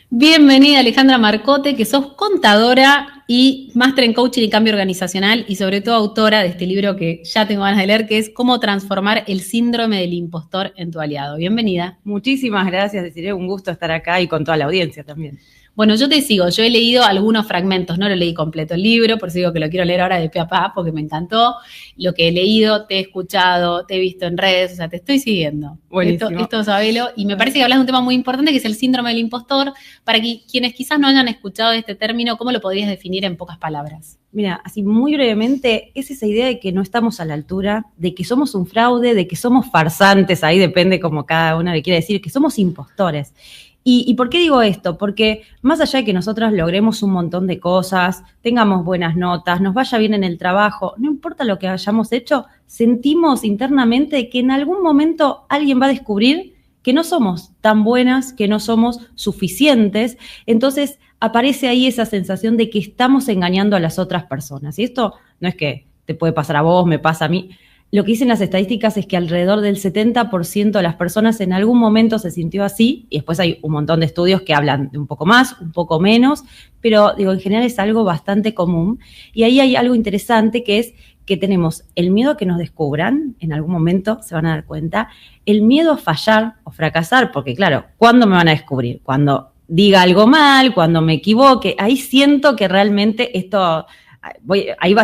Bienvenida Alejandra Marcote, que sos contadora y máster en coaching y cambio organizacional y sobre todo autora de este libro que ya tengo ganas de leer, que es Cómo transformar el síndrome del impostor en tu aliado. Bienvenida. Muchísimas gracias, Desiree, un gusto estar acá y con toda la audiencia también. Bueno, yo te sigo, yo he leído algunos fragmentos, no lo leí completo el libro, por eso digo que lo quiero leer ahora de pe a pa, porque me encantó. Lo que he leído, te he escuchado, te he visto en redes, o sea, te estoy siguiendo. Buenísimo. Esto sabelo, y me parece que hablas de un tema muy importante, que es el síndrome del impostor. Para quienes quizás no hayan escuchado este término, ¿cómo lo podrías definir en pocas palabras? Mira, así muy brevemente, es esa idea de que no estamos a la altura, de que somos un fraude, de que somos farsantes, ahí depende como cada uno le quiere decir, que somos impostores. ¿Y por qué digo esto? Porque más allá de que nosotros logremos un montón de cosas, tengamos buenas notas, nos vaya bien en el trabajo, no importa lo que hayamos hecho, sentimos internamente que en algún momento alguien va a descubrir que no somos tan buenas, que no somos suficientes. Entonces aparece ahí esa sensación de que estamos engañando a las otras personas. Y esto no es que te puede pasar a vos, me pasa a mí. Lo que dicen las estadísticas es que alrededor del 70% de las personas en algún momento se sintió así, y después hay un montón de estudios que hablan de un poco más, un poco menos, pero digo, en general es algo bastante común. Y ahí hay algo interesante que es que tenemos el miedo a que nos descubran, en algún momento se van a dar cuenta, el miedo a fallar o fracasar, porque claro, ¿cuándo me van a descubrir? Cuando diga algo mal, cuando me equivoque, ahí siento que realmente esto...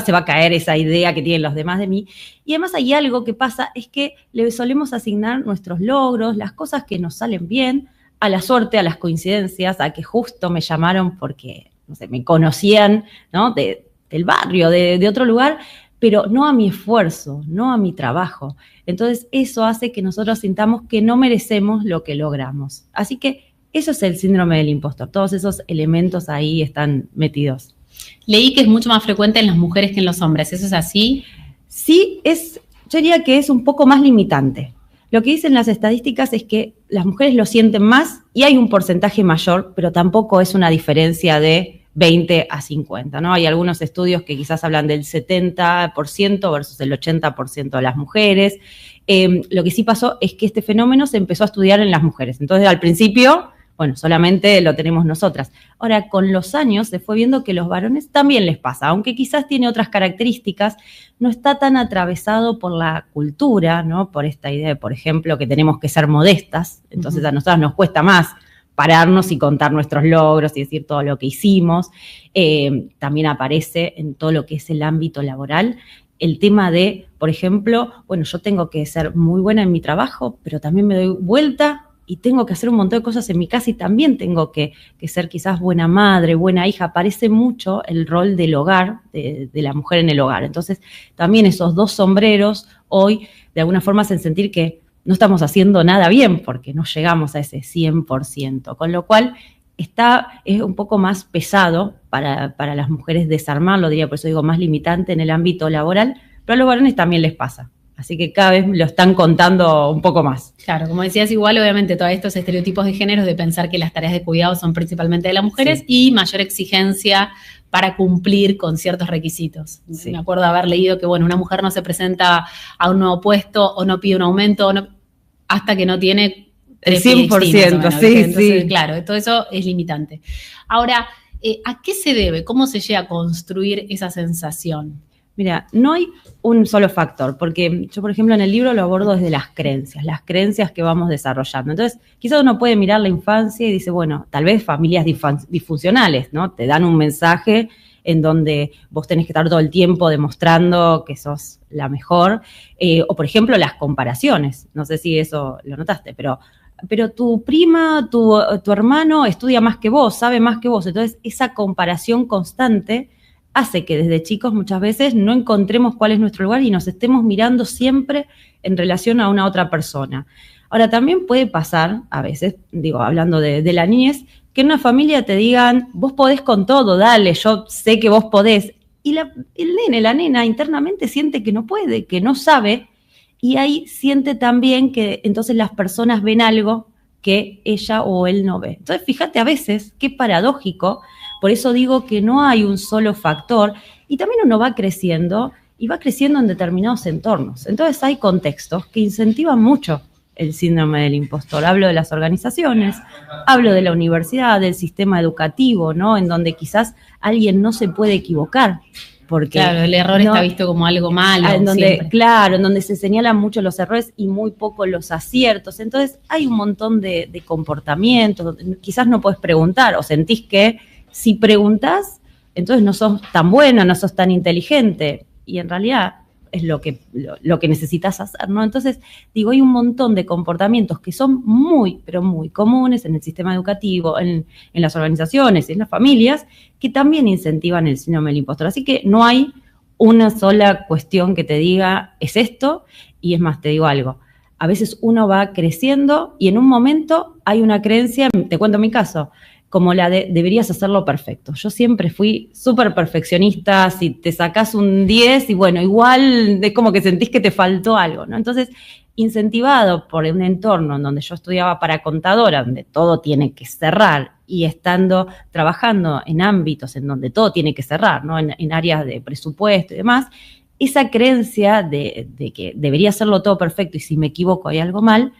se va a caer esa idea que tienen los demás de mí. Y además hay algo que pasa, es que le solemos asignar nuestros logros, las cosas que nos salen bien, a la suerte, a las coincidencias, a que justo me llamaron porque, no sé, me conocían, ¿no? Del barrio, de otro lugar, pero no a mi esfuerzo, no a mi trabajo. Entonces eso hace que nosotros sintamos que no merecemos lo que logramos. Así que eso es el síndrome del impostor. Todos esos elementos ahí están metidos. Leí que es mucho más frecuente en las mujeres que en los hombres. ¿Eso es así? Sí, yo diría que es un poco más limitante. Lo que dicen las estadísticas es que las mujeres lo sienten más y hay un porcentaje mayor, pero tampoco es una diferencia de 20 a 50, ¿no? Hay algunos estudios que quizás hablan del 70% versus el 80% de las mujeres. Lo que sí pasó es que este fenómeno se empezó a estudiar en las mujeres. Entonces, al principio... bueno, solamente lo tenemos nosotras. Ahora, con los años se fue viendo que a los varones también les pasa, aunque quizás tiene otras características, no está tan atravesado por la cultura, ¿no? Por esta idea de, por ejemplo, que tenemos que ser modestas. Entonces a nosotras nos cuesta más pararnos y contar nuestros logros y decir todo lo que hicimos. También aparece en todo lo que es el ámbito laboral el tema de, por ejemplo, bueno, yo tengo que ser muy buena en mi trabajo, pero también me doy vuelta y tengo que hacer un montón de cosas en mi casa y también tengo que ser quizás buena madre, buena hija. Aparece mucho el rol del hogar, de la mujer en el hogar. Entonces, también esos dos sombreros hoy de alguna forma hacen sentir que no estamos haciendo nada bien porque no llegamos a ese 100%. Con lo cual, es un poco más pesado para las mujeres desarmarlo, diría, por eso digo más limitante en el ámbito laboral, pero a los varones también les pasa. Así que cada vez lo están contando un poco más. Claro, como decías, igual obviamente todos estos estereotipos de género de pensar que las tareas de cuidado son principalmente de las mujeres, sí, y mayor exigencia para cumplir con ciertos requisitos. Sí. Me acuerdo haber leído que, bueno, una mujer no se presenta a un nuevo puesto o no pide un aumento hasta que no tiene el 100%, sí, entonces, sí. Claro, todo eso es limitante. Ahora, ¿a qué se debe? ¿Cómo se llega a construir esa sensación? Mira, no hay un solo factor, porque yo, por ejemplo, en el libro lo abordo desde las creencias que vamos desarrollando. Entonces, quizás uno puede mirar la infancia y dice, bueno, tal vez familias disfuncionales, ¿no? Te dan un mensaje en donde vos tenés que estar todo el tiempo demostrando que sos la mejor. O, por ejemplo, las comparaciones. No sé si eso lo notaste, pero tu prima, tu hermano estudia más que vos, sabe más que vos. Entonces, esa comparación constante hace que desde chicos muchas veces no encontremos cuál es nuestro lugar y nos estemos mirando siempre en relación a una otra persona. Ahora, también puede pasar, a veces, digo, hablando de la niñez, que en una familia te digan, vos podés con todo, dale, yo sé que vos podés. Y el nene, la nena, internamente siente que no puede, que no sabe, y ahí siente también que entonces las personas ven algo que ella o él no ve. Entonces, fíjate a veces, qué paradójico. Por eso digo que no hay un solo factor y también uno va creciendo y va creciendo en determinados entornos. Entonces hay contextos que incentivan mucho el síndrome del impostor. Hablo de las organizaciones, hablo de la universidad, del sistema educativo, ¿no? En donde quizás alguien no se puede equivocar. Porque claro, el error está visto como algo malo. En donde, siempre. claro, en donde se señalan mucho los errores y muy poco los aciertos. Entonces hay un montón de comportamientos. Quizás no puedes preguntar o sentís que si preguntás, entonces no sos tan bueno, no sos tan inteligente. Y en realidad es lo que necesitas hacer, ¿no? Entonces, digo, hay un montón de comportamientos que son muy, pero muy comunes en el sistema educativo, en las organizaciones, en las familias, que también incentivan el síndrome del impostor. Así que no hay una sola cuestión que te diga, es esto, y es más, te digo algo. A veces uno va creciendo y en un momento hay una creencia, te cuento mi caso, como la de deberías hacerlo perfecto. Yo siempre fui súper perfeccionista, si te sacás un 10 y bueno, igual es como que sentís que te faltó algo, ¿no? Entonces, incentivado por un entorno en donde yo estudiaba para contadora, donde todo tiene que cerrar, y trabajando en ámbitos en donde todo tiene que cerrar, ¿no? En áreas de presupuesto y demás, esa creencia de que debería hacerlo todo perfecto y si me equivoco hay algo mal,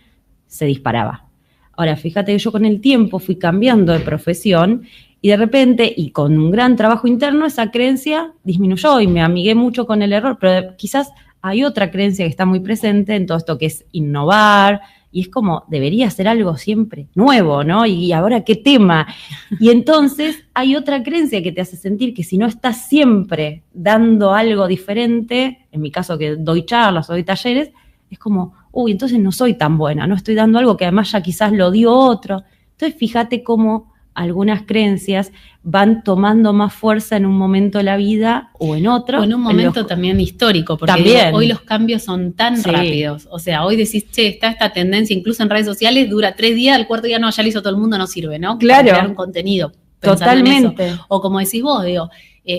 se disparaba. Ahora, fíjate que yo con el tiempo fui cambiando de profesión y de repente, y con un gran trabajo interno, esa creencia disminuyó y me amigué mucho con el error, pero quizás hay otra creencia que está muy presente en todo esto que es innovar, y es como, debería ser algo siempre nuevo, ¿no? Y ahora, ¿qué tema? Y entonces hay otra creencia que te hace sentir que si no estás siempre dando algo diferente, en mi caso que doy charlas o doy talleres, es como, uy, entonces no soy tan buena, no estoy dando algo que además ya quizás lo dio otro. Entonces fíjate cómo algunas creencias van tomando más fuerza en un momento de la vida o en otro. O en un momento también histórico, porque también. Hoy los cambios son tan rápidos. O sea, hoy decís, che, está esta tendencia, incluso en redes sociales, dura 3 días, al cuarto día no, ya lo hizo todo el mundo, no sirve, ¿no? Claro. Para crear un contenido. Totalmente. O como decís vos, digo,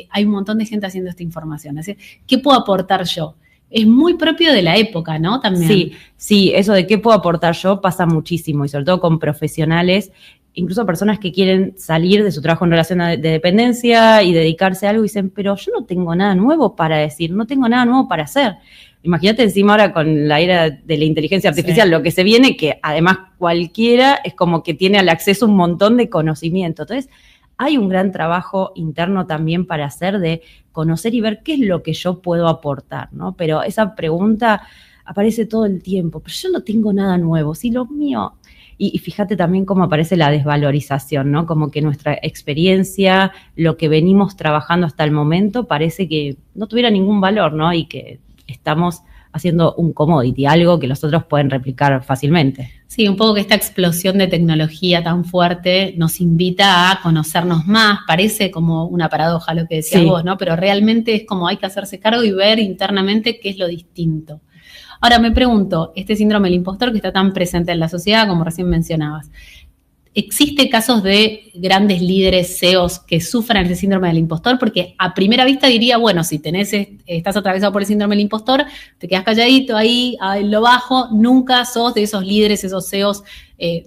hay un montón de gente haciendo esta información. Así, ¿qué puedo aportar yo? Es muy propio de la época, ¿no? También. Sí, eso de qué puedo aportar yo pasa muchísimo, y sobre todo con profesionales, incluso personas que quieren salir de su trabajo en relación de dependencia y dedicarse a algo y dicen, pero yo no tengo nada nuevo para decir, no tengo nada nuevo para hacer. Imagínate encima ahora con la era de la inteligencia artificial, lo que se viene, que además cualquiera es como que tiene al acceso un montón de conocimiento. Entonces, hay un gran trabajo interno también para hacer de conocer y ver qué es lo que yo puedo aportar, ¿no? Pero esa pregunta aparece todo el tiempo, pero yo no tengo nada nuevo, si lo mío... Y fíjate también cómo aparece la desvalorización, ¿no? Como que nuestra experiencia, lo que venimos trabajando hasta el momento, parece que no tuviera ningún valor, ¿no? Y que estamos haciendo un commodity, algo que los otros pueden replicar fácilmente. Sí, un poco que esta explosión de tecnología tan fuerte nos invita a conocernos más, parece como una paradoja lo que decías vos, ¿no? Pero realmente es como hay que hacerse cargo y ver internamente qué es lo distinto. Ahora me pregunto, este síndrome del impostor que está tan presente en la sociedad, como recién mencionabas, ¿existe casos de grandes líderes CEOs que sufran ese síndrome del impostor? Porque a primera vista diría, bueno, si estás atravesado por el síndrome del impostor, te quedas calladito ahí, en lo bajo, nunca sos de esos líderes, esos CEOs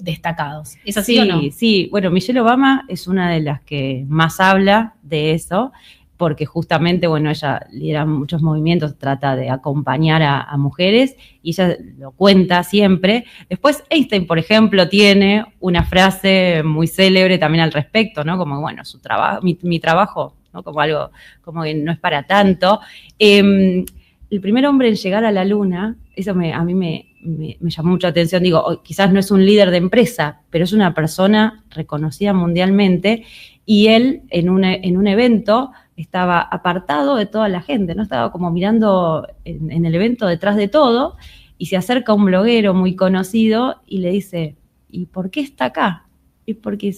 destacados. ¿Es así o no? Sí. Bueno, Michelle Obama es una de las que más habla de eso, porque justamente, bueno, ella lidera muchos movimientos, trata de acompañar a mujeres, y ella lo cuenta siempre. Después Einstein, por ejemplo, tiene una frase muy célebre también al respecto, ¿no? Como, bueno, su trabajo, mi trabajo, ¿no? Como algo, como que no es para tanto. El primer hombre en llegar a la luna, eso a mí me llamó mucha atención. Digo, quizás no es un líder de empresa, pero es una persona reconocida mundialmente, y él en un evento estaba apartado de toda la gente, ¿no? Estaba como mirando en el evento detrás de todo, y se acerca un bloguero muy conocido y le dice, ¿y por qué está acá? Y porque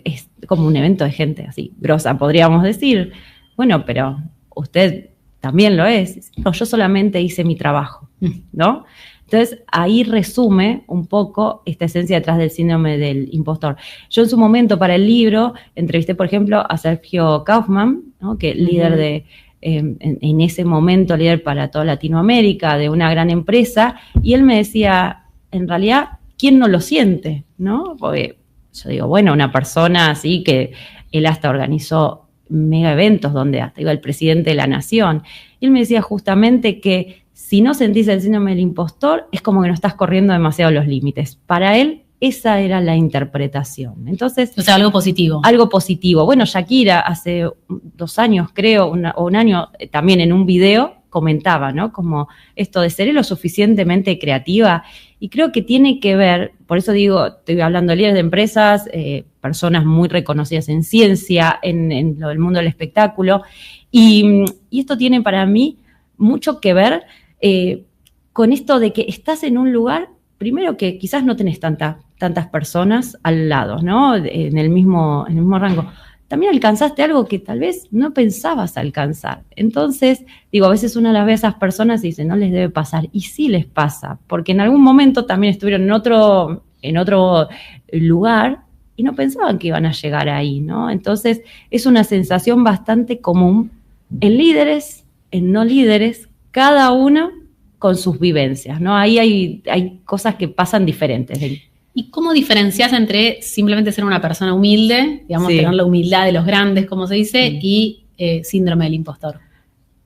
es como un evento de gente así, grosa, podríamos decir. Bueno, pero usted también lo es. No, yo solamente hice mi trabajo, ¿no? Entonces, ahí resume un poco esta esencia detrás del síndrome del impostor. Yo en su momento para el libro entrevisté, por ejemplo, a Sergio Kaufman, ¿no? Que líder en ese momento, líder para toda Latinoamérica de una gran empresa, y él me decía, en realidad, ¿quién no lo siente? ¿No? Porque yo digo, bueno, una persona así que él hasta organizó mega eventos donde hasta iba el presidente de la nación. Y él me decía justamente que Si no sentís el síndrome del impostor, es como que no estás corriendo demasiado los límites. Para él, esa era la interpretación. Entonces, o sea, algo positivo. Algo positivo. Bueno, Shakira hace 2 años, creo, o un año, también en un video comentaba, ¿no? Como esto de ser lo suficientemente creativa. Y creo que tiene que ver, por eso digo, estoy hablando de líderes de empresas, personas muy reconocidas en ciencia, en lo del mundo del espectáculo. Y esto tiene para mí mucho que ver con esto de que estás en un lugar, primero que quizás no tenés tantas personas al lado, ¿no? En el mismo rango. También alcanzaste algo que tal vez no pensabas alcanzar. Entonces, digo, a veces uno las ve a esas personas y dice, no les debe pasar. Y sí les pasa, porque en algún momento también estuvieron en otro lugar y no pensaban que iban a llegar ahí, ¿no? Entonces, es una sensación bastante común en líderes, en no líderes, cada uno con sus vivencias, ¿no? Ahí hay cosas que pasan diferentes. ¿Y cómo diferencias entre simplemente ser una persona humilde, digamos, tener la humildad de los grandes, como se dice, y síndrome del impostor?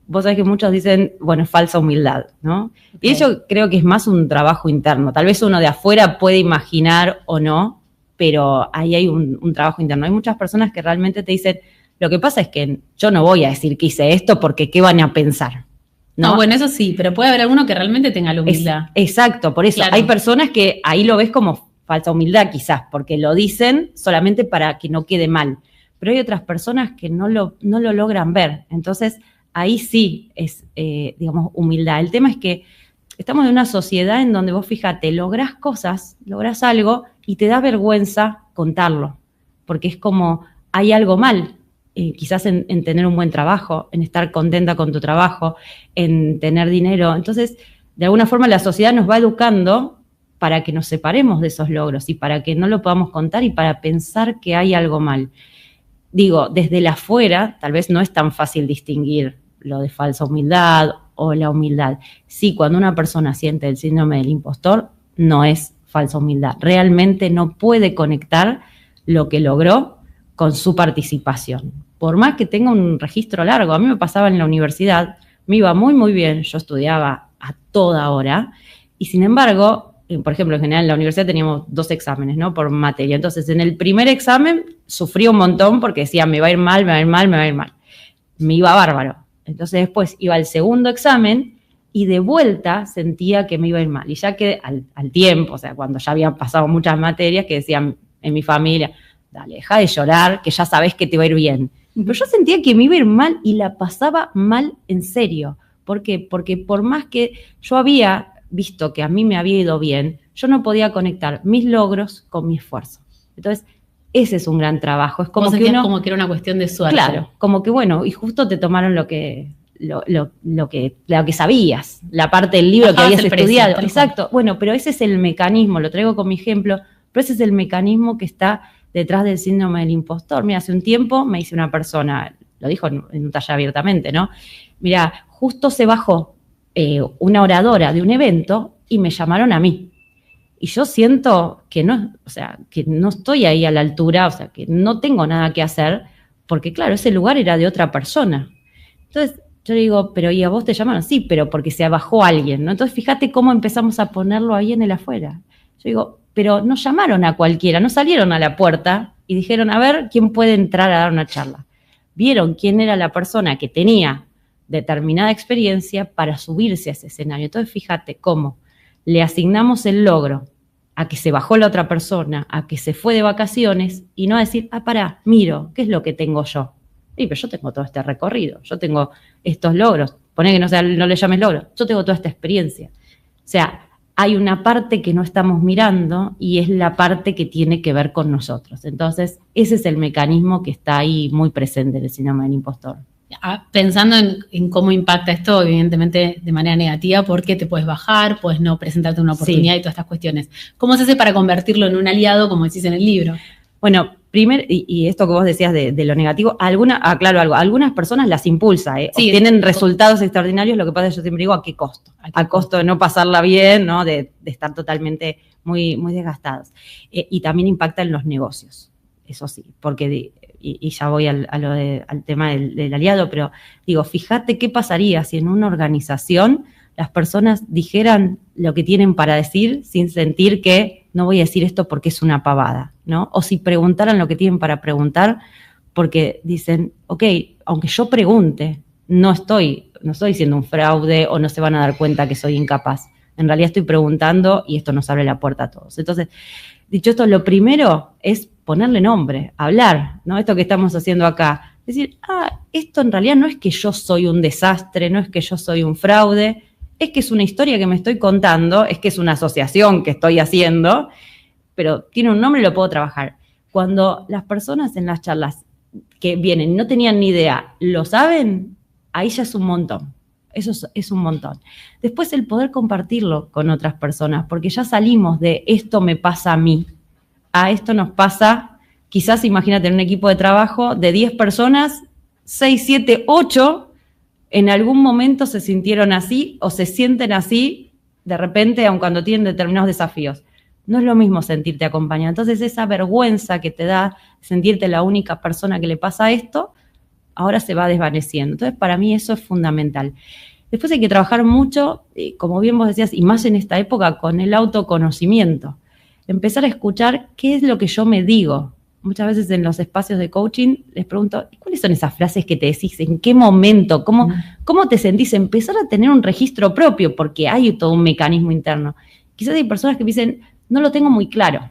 Vos sabés que muchos dicen, bueno, es falsa humildad, ¿no? Okay. Y yo creo que es más un trabajo interno. Tal vez uno de afuera puede imaginar o no, pero ahí hay un trabajo interno. Hay muchas personas que realmente te dicen, lo que pasa es que yo no voy a decir que hice esto porque ¿qué van a pensar? No, bueno, eso sí, pero puede haber alguno que realmente tenga la humildad. Exacto, por eso. Claro. Hay personas que ahí lo ves como falsa humildad quizás, porque lo dicen solamente para que no quede mal. Pero hay otras personas que no lo logran ver. Entonces, ahí sí es, digamos, humildad. El tema es que estamos en una sociedad en donde vos, fíjate, lográs cosas, lográs algo y te da vergüenza contarlo. Porque es como, hay algo mal. Quizás en tener un buen trabajo, en estar contenta con tu trabajo, en tener dinero. Entonces, de alguna forma la sociedad nos va educando para que nos separemos de esos logros y para que no lo podamos contar y para pensar que hay algo mal. Digo, desde la afuera, tal vez no es tan fácil distinguir lo de falsa humildad o la humildad. Sí, cuando una persona siente el síndrome del impostor, no es falsa humildad. Realmente no puede conectar lo que logró con su participación. Por más que tenga un registro largo, a mí me pasaba en la universidad, me iba muy, muy bien, yo estudiaba a toda hora, y sin embargo, por ejemplo, en general en la universidad teníamos 2 exámenes, ¿no? Por materia. Entonces, en el primer examen sufrí un montón porque decía, me va a ir mal, me va a ir mal, me va a ir mal. Me iba bárbaro. Entonces, después iba al segundo examen y de vuelta sentía que me iba a ir mal. Y ya que al tiempo, o sea, cuando ya habían pasado muchas materias, que decían en mi familia, dale, deja de llorar, que ya sabés que te va a ir bien. Pero yo sentía que me iba a ir mal y la pasaba mal en serio. ¿Por qué? Porque por más que yo había visto que a mí me había ido bien, yo no podía conectar mis logros con mi esfuerzo. Entonces, ese es un gran trabajo. Es como que uno, como que era una cuestión de suerte. Claro, como que bueno, y justo te tomaron lo que sabías, la parte del libro que habías estudiado. Exacto. Bueno, pero ese es el mecanismo, lo traigo con mi ejemplo, pero ese es el mecanismo que está detrás del síndrome del impostor. Mira, hace un tiempo me dice una persona, lo dijo en un taller abiertamente, ¿no? Mira, justo se bajó una oradora de un evento y me llamaron a mí. Y yo siento que no, o sea, que no estoy ahí a la altura, o sea, que no tengo nada que hacer, porque claro, ese lugar era de otra persona. Entonces, yo digo, pero ¿y a vos te llamaron? Sí, pero porque se bajó alguien, ¿no? Entonces, fíjate cómo empezamos a ponerlo ahí en el afuera. Yo digo, pero no llamaron a cualquiera, no salieron a la puerta y dijeron, a ver, ¿quién puede entrar a dar una charla? Vieron quién era la persona que tenía determinada experiencia para subirse a ese escenario. Entonces, fíjate cómo le asignamos el logro a que se bajó la otra persona, a que se fue de vacaciones y no a decir, pará, miro, ¿qué es lo que tengo yo? Pero yo tengo todo este recorrido, yo tengo estos logros, poné que no le llames logro, yo tengo toda esta experiencia. O sea, hay una parte que no estamos mirando y es la parte que tiene que ver con nosotros. Entonces, ese es el mecanismo que está ahí muy presente en el síndrome del impostor. Pensando en cómo impacta esto, evidentemente de manera negativa, porque te puedes bajar, puedes no presentarte una oportunidad y todas estas cuestiones. ¿Cómo se hace para convertirlo en un aliado, como decís en el libro? Bueno, primero, y esto que vos decías de lo negativo, aclaro algo, algunas personas las impulsa, obtienen resultados extraordinarios, lo que pasa es que yo siempre digo, ¿a qué costo? A costo de no pasarla bien, ¿no? De estar totalmente muy, muy desgastados. Y también impacta en los negocios, eso sí, porque... Y ya voy al tema del aliado, pero digo, fíjate qué pasaría si en una organización las personas dijeran lo que tienen para decir sin sentir que no voy a decir esto porque es una pavada, ¿no? O si preguntaran lo que tienen para preguntar porque dicen, ok, aunque yo pregunte, no estoy siendo un fraude o no se van a dar cuenta que soy incapaz. En realidad estoy preguntando y esto nos abre la puerta a todos. Entonces, dicho esto, lo primero es ponerle nombre, hablar, ¿no? Esto que estamos haciendo acá. Decir, esto en realidad no es que yo soy un desastre, no es que yo soy un fraude, es que es una historia que me estoy contando, es que es una asociación que estoy haciendo, pero tiene un nombre y lo puedo trabajar. Cuando las personas en las charlas que vienen no tenían ni idea, lo saben, ahí ya es un montón. Eso es un montón. Después el poder compartirlo con otras personas, porque ya salimos de esto me pasa a mí, a esto nos pasa, quizás imagínate en un equipo de trabajo de 10 personas, 6, 7, 8 en algún momento se sintieron así o se sienten así de repente, aun cuando tienen determinados desafíos. No es lo mismo sentirte acompañado. Entonces esa vergüenza que te da sentirte la única persona que le pasa esto, ahora se va desvaneciendo. Entonces para mí eso es fundamental. Después hay que trabajar mucho, como bien vos decías, y más en esta época, con el autoconocimiento. Empezar a escuchar qué es lo que yo me digo. Muchas veces en los espacios de coaching les pregunto, ¿cuáles son esas frases que te decís? ¿En qué momento? ¿Cómo te sentís? Empezar a tener un registro propio, porque hay todo un mecanismo interno. Quizás hay personas que me dicen, no lo tengo muy claro.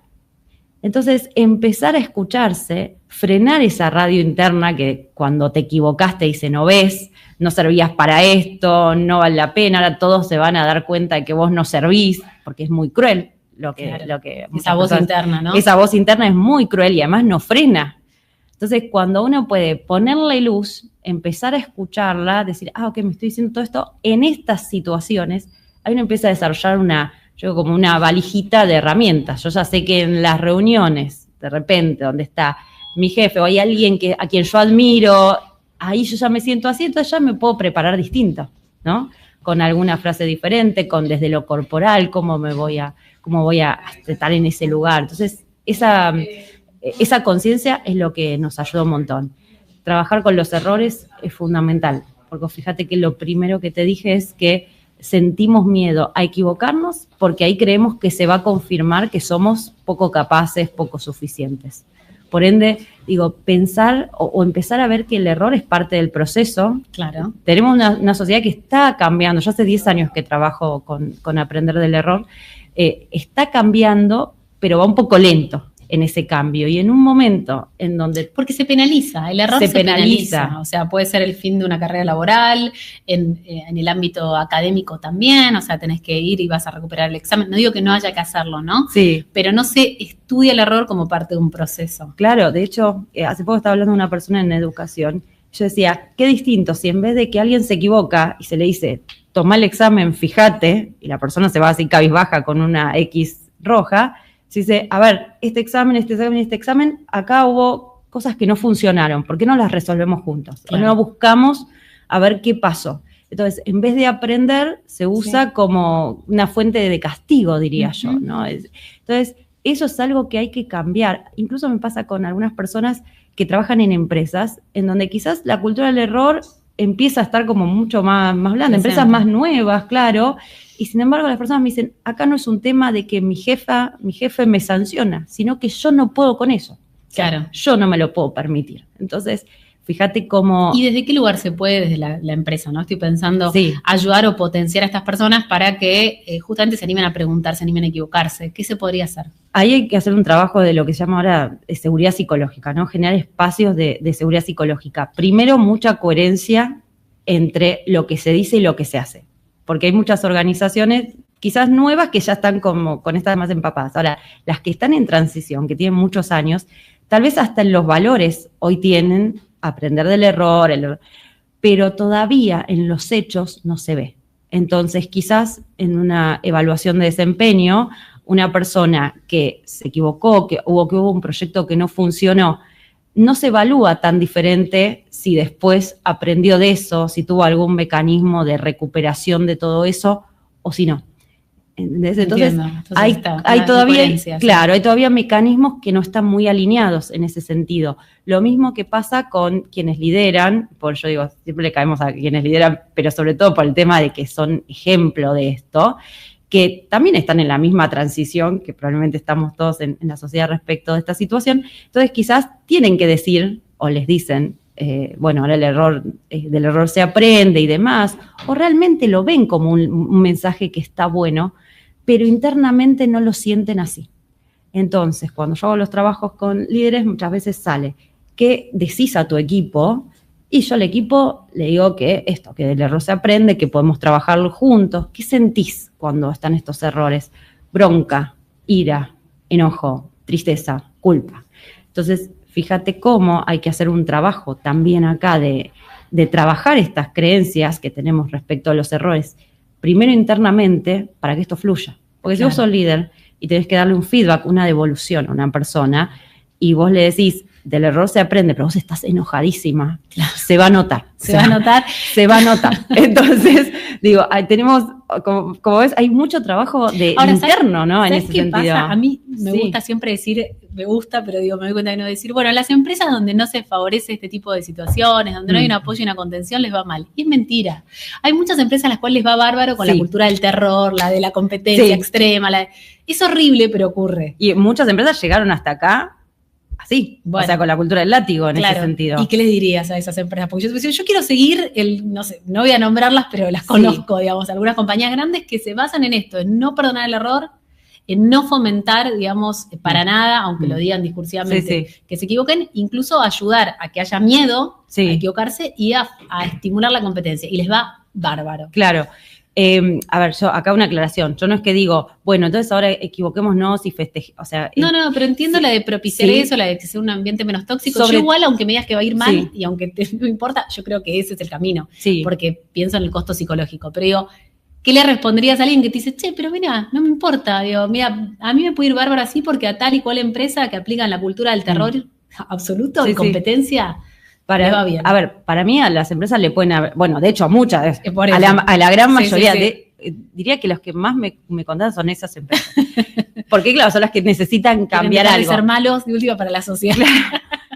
Entonces, empezar a escucharse, frenar esa radio interna que cuando te equivocaste dice, no ves, no servías para esto, no vale la pena, ahora todos se van a dar cuenta de que vos no servís, porque es muy cruel. Esa voz interna, ¿no? Esa voz interna es muy cruel y además no frena. Entonces, cuando uno puede ponerle luz, empezar a escucharla, decir, ok, me estoy diciendo todo esto, en estas situaciones, ahí uno empieza a desarrollar como una valijita de herramientas. Yo ya sé que en las reuniones, de repente, donde está mi jefe o hay alguien a quien yo admiro, ahí yo ya me siento así, entonces ya me puedo preparar distinto, ¿no? Con alguna frase diferente, con desde lo corporal, cómo voy a estar en ese lugar. Entonces, esa conciencia es lo que nos ayuda un montón. Trabajar con los errores es fundamental, porque fíjate que lo primero que te dije es que sentimos miedo a equivocarnos porque ahí creemos que se va a confirmar que somos poco capaces, poco suficientes. Por ende, pensar o empezar a ver que el error es parte del proceso. Claro. Tenemos una sociedad que está cambiando. Yo hace 10 años que trabajo con aprender del error. Está cambiando, pero va un poco lento en ese cambio. Y en un momento en donde... Porque se penaliza, el error se penaliza. O sea, puede ser el fin de una carrera laboral, en el ámbito académico también, o sea, tenés que ir y vas a recuperar el examen. No digo que no haya que hacerlo, ¿no? Sí. Pero no se estudia el error como parte de un proceso. Claro, de hecho, hace poco estaba hablando de una persona en educación. Yo decía, qué distinto si en vez de que alguien se equivoca y se le dice, toma el examen, fíjate, y la persona se va así cabizbaja con una X roja, se dice, a ver, este examen, acá hubo cosas que no funcionaron, ¿por qué no las resolvemos juntos? Claro. O no buscamos a ver qué pasó. Entonces, en vez de aprender, se usa como una fuente de castigo, diría yo, ¿no? Entonces, eso es algo que hay que cambiar. Incluso me pasa con algunas personas que trabajan en empresas, en donde quizás la cultura del error empieza a estar como mucho más blanda, empresas más nuevas, claro, y sin embargo las personas me dicen, acá no es un tema de que mi jefe me sanciona, sino que yo no puedo con eso. Claro. O sea, yo no me lo puedo permitir. Entonces, fíjate cómo... ¿Y desde qué lugar se puede, desde la empresa, no? Estoy pensando ayudar o potenciar a estas personas para que justamente se animen a preguntar, se animen a equivocarse. ¿Qué se podría hacer? Ahí hay que hacer un trabajo de lo que se llama ahora seguridad psicológica, ¿no? Generar espacios de seguridad psicológica. Primero, mucha coherencia entre lo que se dice y lo que se hace. Porque hay muchas organizaciones, quizás nuevas, que ya están como con estas más empapadas. Ahora, las que están en transición, que tienen muchos años, tal vez hasta en los valores hoy tienen aprender del error, pero todavía en los hechos no se ve. Entonces, quizás en una evaluación de desempeño, una persona que se equivocó, que hubo un proyecto que no funcionó, no se evalúa tan diferente si después aprendió de eso, si tuvo algún mecanismo de recuperación de todo eso o si no. ¿Entendés? Entonces hay todavía, claro, hay todavía mecanismos que no están muy alineados en ese sentido. Lo mismo que pasa con quienes lideran, por yo digo, siempre le caemos a quienes lideran, pero sobre todo por el tema de que son ejemplo de esto, que también están en la misma transición, que probablemente estamos todos en la sociedad respecto de esta situación. Entonces quizás tienen que decir, o les dicen, bueno, ahora del error se aprende y demás, o realmente lo ven como un mensaje que está bueno, pero internamente no lo sienten así. Entonces, cuando yo hago los trabajos con líderes, muchas veces sale que decís a tu equipo, y yo al equipo le digo que del error se aprende, que podemos trabajarlo juntos. ¿Qué sentís cuando están estos errores? Bronca, ira, enojo, tristeza, culpa. Entonces, fíjate cómo hay que hacer un trabajo también acá de trabajar estas creencias que tenemos respecto a los errores, primero internamente, para que esto fluya. Porque si vos sos líder y tenés que darle un feedback, una devolución a una persona, y vos le decís, del error se aprende, pero vos estás enojadísima, se va a notar. Se va a notar. Entonces, digo, tenemos, como ves, hay mucho trabajo interno, ¿no? En ese sentido. Pasa? A mí me gusta siempre decir, me doy cuenta de no decir, bueno, las empresas donde no se favorece este tipo de situaciones, donde no hay un apoyo y una contención, les va mal. Y es mentira. Hay muchas empresas a las cuales les va bárbaro con la cultura del terror, la de la competencia extrema. Es horrible, pero ocurre. Y muchas empresas llegaron hasta acá así, bueno, o sea, con la cultura del látigo en ese sentido. ¿Y qué les dirías a esas empresas? Porque yo quiero seguir, no sé, no voy a nombrarlas, pero las conozco, digamos, algunas compañías grandes que se basan en esto, en no perdonar el error, en no fomentar, digamos, para nada, aunque lo digan discursivamente, que se equivoquen, incluso ayudar a que haya miedo a equivocarse y a estimular la competencia. Y les va bárbaro. Claro. A ver, yo acá una aclaración. Yo no es que digo, bueno, entonces ahora equivoquémonos y festejemos. O sea, no, pero entiendo la de propiciar eso, la de que sea un ambiente menos tóxico. Yo igual, aunque me digas que va a ir mal y aunque no importa, yo creo que ese es el camino. Porque pienso en el costo psicológico. Pero digo, ¿qué le responderías a alguien que te dice, che, pero mira, no me importa? Digo, mira, a mí me puede ir bárbaro así porque a tal y cual empresa que aplican la cultura del terror absoluto, de competencia... A ver, para mí a las empresas le pueden haber, bueno, de hecho a muchas, a la gran mayoría, diría que los que más me contan son esas empresas. Porque claro, son las que necesitan cambiar algo. Ser malos de última para la sociedad.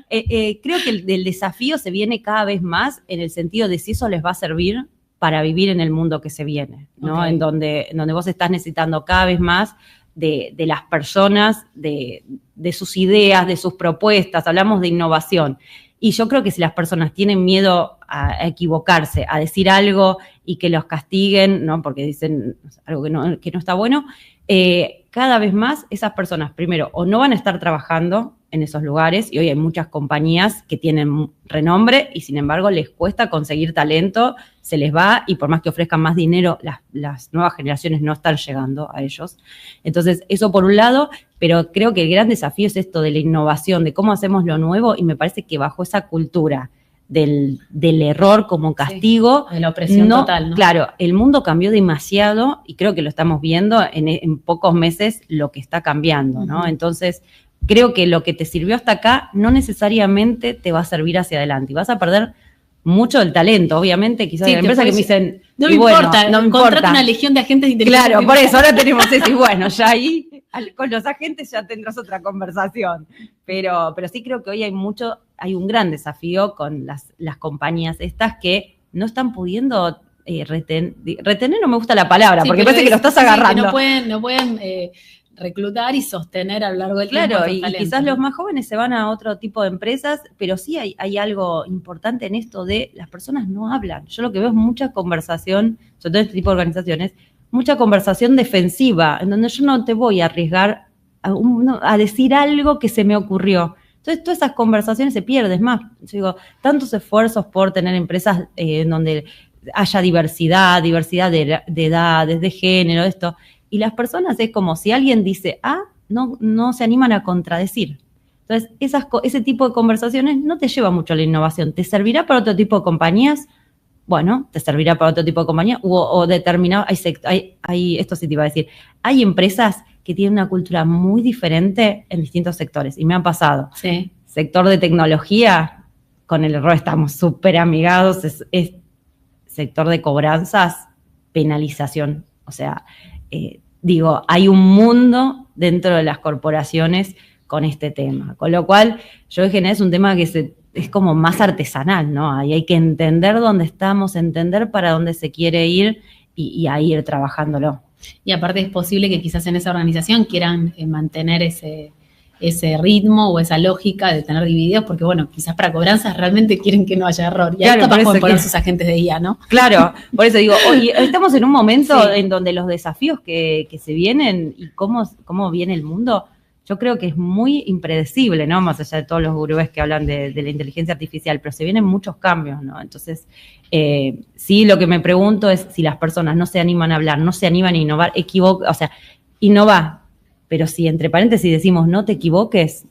Creo que el desafío se viene cada vez más en el sentido de si eso les va a servir para vivir en el mundo que se viene, ¿no? En donde vos estás necesitando cada vez más de las personas, de sus ideas, de sus propuestas, hablamos de innovación. Y yo creo que si las personas tienen miedo a equivocarse, a decir algo y que los castiguen, ¿no? Porque dicen algo que no está bueno, cada vez más esas personas, primero, o no van a estar trabajando en esos lugares, y hoy hay muchas compañías que tienen renombre y sin embargo les cuesta conseguir talento, se les va, y por más que ofrezcan más dinero, las nuevas generaciones no están llegando a ellos. Entonces, eso por un lado, pero creo que el gran desafío es esto de la innovación, de cómo hacemos lo nuevo, y me parece que bajo esa cultura del error como castigo, de la opresión total, ¿no? Claro, el mundo cambió demasiado y creo que lo estamos viendo en pocos meses lo que está cambiando, ¿no? Entonces, creo que lo que te sirvió hasta acá no necesariamente te va a servir hacia adelante y vas a perder mucho del talento, obviamente. Quizás hay empresas que me dicen, no me importa, una legión de agentes de inteligencia. Claro, por eso ahora tenemos eso, y bueno, ya ahí con los agentes ya tendrás otra conversación, pero sí creo que hoy hay un gran desafío con las compañías estas que no están pudiendo retener, no me gusta la palabra, porque parece que lo estás agarrando. Que no pueden reclutar y sostener a lo largo del tiempo. Claro, y quizás los más jóvenes se van a otro tipo de empresas, pero sí hay algo importante en esto de las personas no hablan. Yo lo que veo es mucha conversación, sobre todo en este tipo de organizaciones, mucha conversación defensiva, en donde yo no te voy a arriesgar a decir algo que se me ocurrió. Entonces, todas esas conversaciones se pierden. Es más, yo digo, tantos esfuerzos por tener empresas en donde haya diversidad de edades, de género, esto. Y las personas es como si alguien dice no se animan a contradecir. Entonces, ese tipo de conversaciones no te lleva mucho a la innovación. ¿Te servirá para otro tipo de compañías? Bueno, te servirá para otro tipo de compañía o determinado. Esto sí te iba a decir. Hay empresas que tienen una cultura muy diferente en distintos sectores. Y me han pasado. Sí. Sector de tecnología, con el error estamos súper amigados. Es sector de cobranzas, penalización. O sea, digo, hay un mundo dentro de las corporaciones con este tema. Con lo cual, yo en general es un tema que es como más artesanal, ¿no? Ahí hay que entender dónde estamos, entender para dónde se quiere ir y ahí ir trabajándolo. Y aparte es posible que quizás en esa organización quieran mantener ese ritmo o esa lógica de tener divididos, porque bueno, quizás para cobranzas realmente quieren que no haya error. Y ahí capaz pueden poner sus agentes de IA, ¿no? Claro, por eso digo, oye, estamos en un momento en donde los desafíos que se vienen y cómo viene el mundo, yo creo que es muy impredecible, ¿no? Más allá de todos los gurúes que hablan de la inteligencia artificial, pero se vienen muchos cambios, ¿no? Entonces, sí, lo que me pregunto es si las personas no se animan a hablar, no se animan a innovar, innova. Pero si entre paréntesis decimos no te equivoques,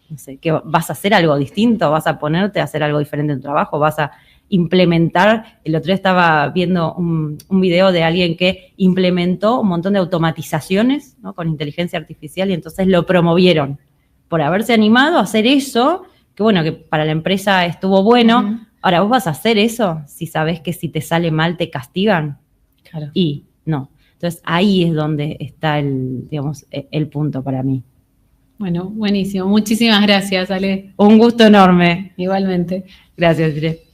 no sé, que vas a hacer algo distinto, vas a ponerte a hacer algo diferente en tu trabajo, vas a implementar. El otro día estaba viendo un video de alguien que implementó un montón de automatizaciones, ¿no? Con inteligencia artificial y entonces lo promovieron por haberse animado a hacer eso, que bueno, que para la empresa estuvo bueno. Uh-huh. Ahora, ¿vos vas a hacer eso si sabés que si te sale mal te castigan? Claro. Y no. Entonces, ahí es donde está el punto para mí. Bueno, buenísimo. Muchísimas gracias, Ale. Un gusto enorme. Igualmente. Gracias, Gire.